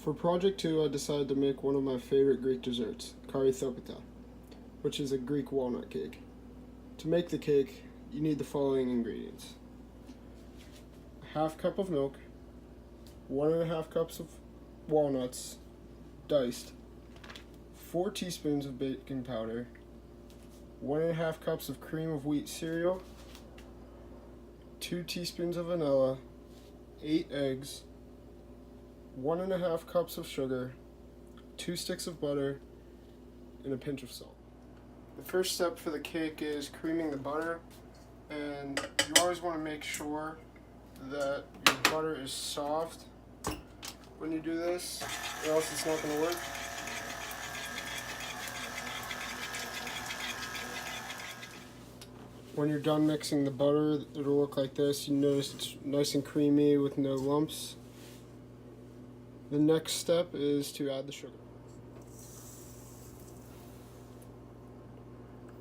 For project 2, I decided to make one of my favorite Greek desserts, Karethopita, which is a Greek walnut cake. To make the cake, you need the following ingredients: a half cup of milk, 1.5 cups of walnuts, diced, 4 teaspoons of baking powder, 1.5 cups of cream of wheat cereal, 2 teaspoons of vanilla, 8 eggs, 1.5 cups of sugar, 2 sticks of butter, and a pinch of salt. The first step for the cake is creaming the butter, and you always want to make sure that your butter is soft when you do this, or else it's not going to work. When you're done mixing the butter, it'll look like this. You notice it's nice and creamy with no lumps. The next step is to add the sugar.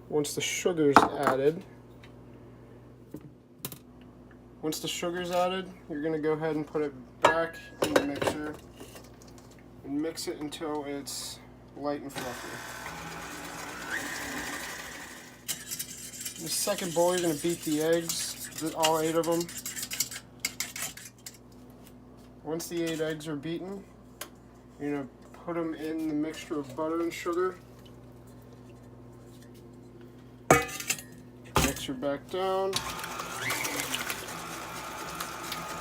Once the sugar's added, you're going to go ahead and put it back in the mixer and mix it until it's light and fluffy. In the second bowl, you're going to beat the eggs, all 8 of them. Once the 8 eggs are beaten, you're going to put them in the mixture of butter and sugar. Mixer back down.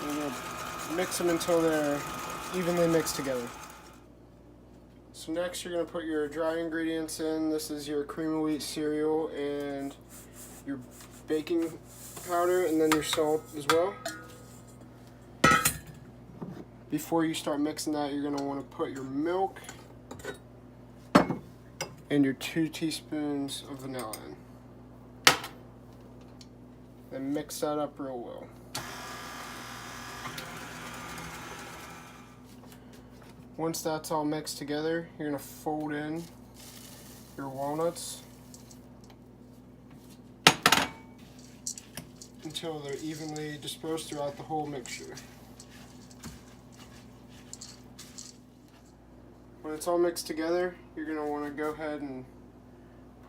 You're going to mix them until they're evenly mixed together. So next you're going to put your dry ingredients in. This is your cream of wheat cereal and your baking powder, and then your salt as well. Before you start mixing that, you're going to want to put your milk and your 2 teaspoons of vanilla in. Then mix that up real well. Once that's all mixed together, you're going to fold in your walnuts until they're evenly dispersed throughout the whole mixture. When it's all mixed together, you're going to want to go ahead and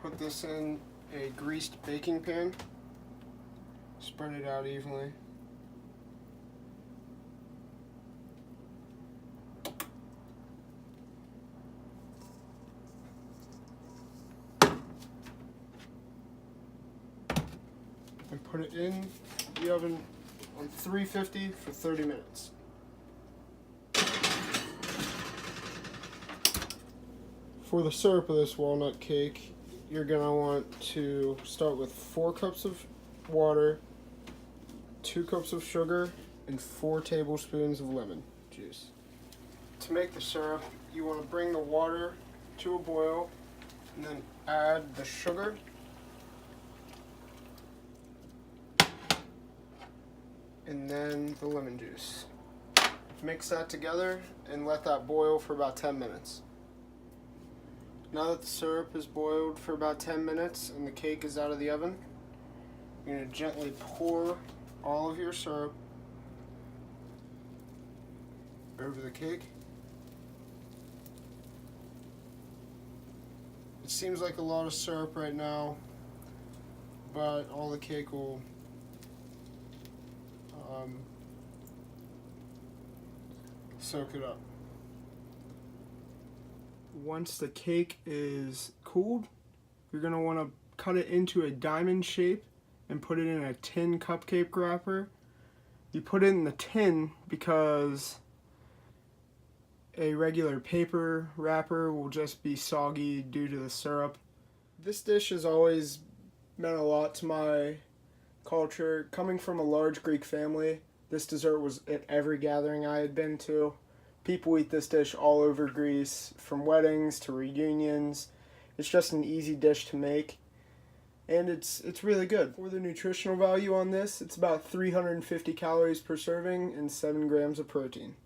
put this in a greased baking pan. Spread it out evenly. And put it in the oven on 350 for 30 minutes. For the syrup of this walnut cake, you're going to want to start with 4 cups of water, 2 cups of sugar, and 4 tablespoons of lemon juice. To make the syrup, you want to bring the water to a boil and then add the sugar and then the lemon juice. Mix that together and let that boil for about 10 minutes. Now that the syrup is boiled for about 10 minutes and the cake is out of the oven, you're going to gently pour all of your syrup over the cake. It seems like a lot of syrup right now, but all the cake will soak it up. Once the cake is cooled, you're going to want to cut it into a diamond shape and put it in a tin cupcake wrapper. You put it in the tin because a regular paper wrapper will just be soggy due to the syrup. This dish has always meant a lot to my culture. Coming from a large Greek family, this dessert was at every gathering I had been to. People eat this dish all over Greece, from weddings to reunions. It's just an easy dish to make, and it's really good. For the nutritional value on this, it's about 350 calories per serving and 7 grams of protein.